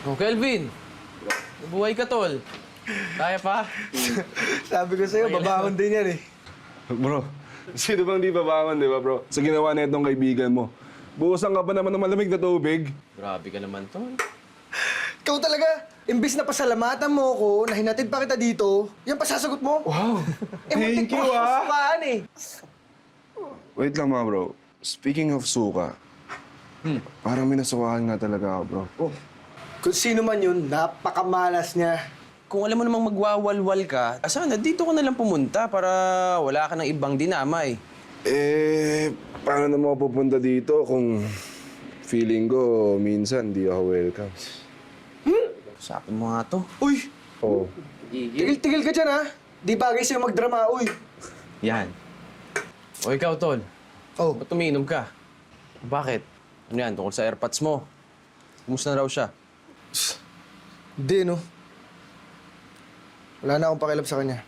Oh, Kelvin! Buhay ka, tol. Kaya pa? Sabi ko sa'yo, babangon din yan eh. Bro, sino bang di babangon, di ba bro? Sa ginawa na itong kaibigan mo. Buusan ka pa naman ng malamig na tubig. Grabe ka naman, tol. Ikaw talaga, imbis na pasalamatan mo ko na hinatid pa kita dito, yan pasasagot mo. Wow, muntik thank you mo ako ah. sukaan eh. Wait lang mga bro. Speaking of suka, parang may nasukahan nga talaga ako bro. Kung sino man yun, napakamalas niya. Kung alam mo namang magwawalwal ka, sana dito ka na lang pumunta para wala ka ng ibang dinamay. Paano naman ako pupunta dito kung feeling ko minsan di ako welcome? Usapin mo nga to. Uy, Oo. tigil-tigil ka dyan ha. Di bagay sa'yo magdrama, uy. Yan. O ikaw, tol. Oh, Ba't umiinom ka? Bakit? Ano yan, tungkol sa airpods mo? Kumusta na raw siya? hindi no. Wala na akong pakilap sa kanya.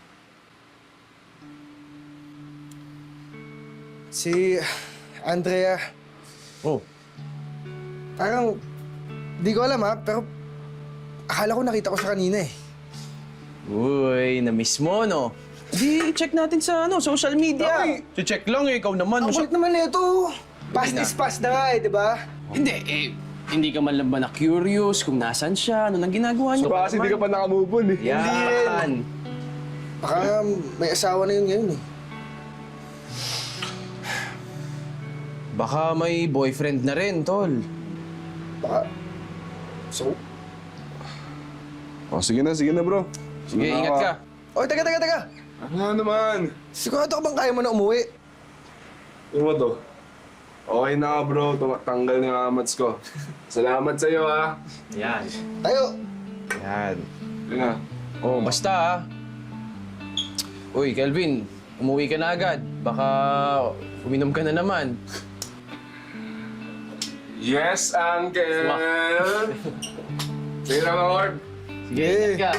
Si Andrea, Oh, parang, di ko alam ha, pero akala ko nakita ko siya kanina eh. uy, na-miss mo, no? Di, check natin sa social media. Ay! Check lang eh, ikaw naman. Ang kulit naman nito. Past na. is past na nga eh, di ba? Hindi, hindi ka man lang ba na-curious kung nasan siya, ano nang ginagawa niyo? Baka kasi di ka pa nakamove on eh. Yan. Baka may asawa na yun ngayon eh. Baka may boyfriend na rin, tol. Baka... So? Oh, sige na bro. Sige, ingat ka. Oy, taga! Ano nga naman? Sigurado ka bang kaya mo na umuwi? Ano mo to? Okay na nga bro, tanggal na yung amats ko. Salamat sa'yo ha. Yan. Tayo! Yan. Sige na. Oh, basta ah. Uy, Kelvin, umuwi ka na agad. Baka uminom ka na naman. Yes, Uncle! Sige na, Lord. Sige, ingat ka.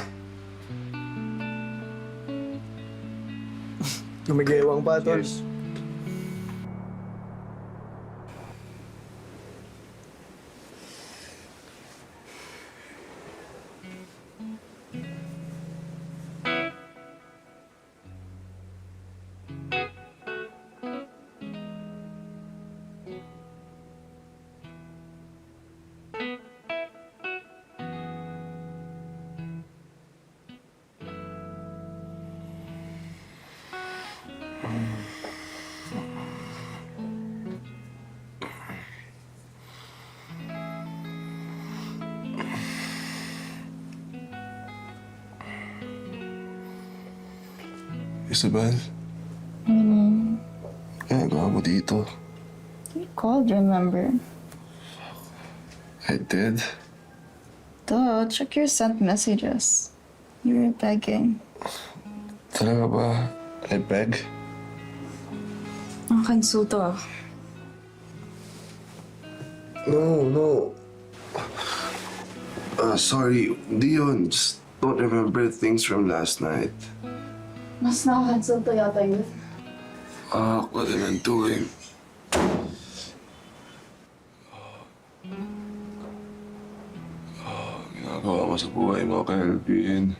Gumigewang pa, tol. Cheers. Isabel? Ginagawa mo dito? You called, remember? I did. Duh, check your sent messages. You were begging. Talaga ba? I beg? Ang kansuto. No. Sorry. Hindi yun. Just don't remember things from last night. Mas nakakansuto yata yun. What am I doing? Ginagawa mo sa buhay mo, Kelvin.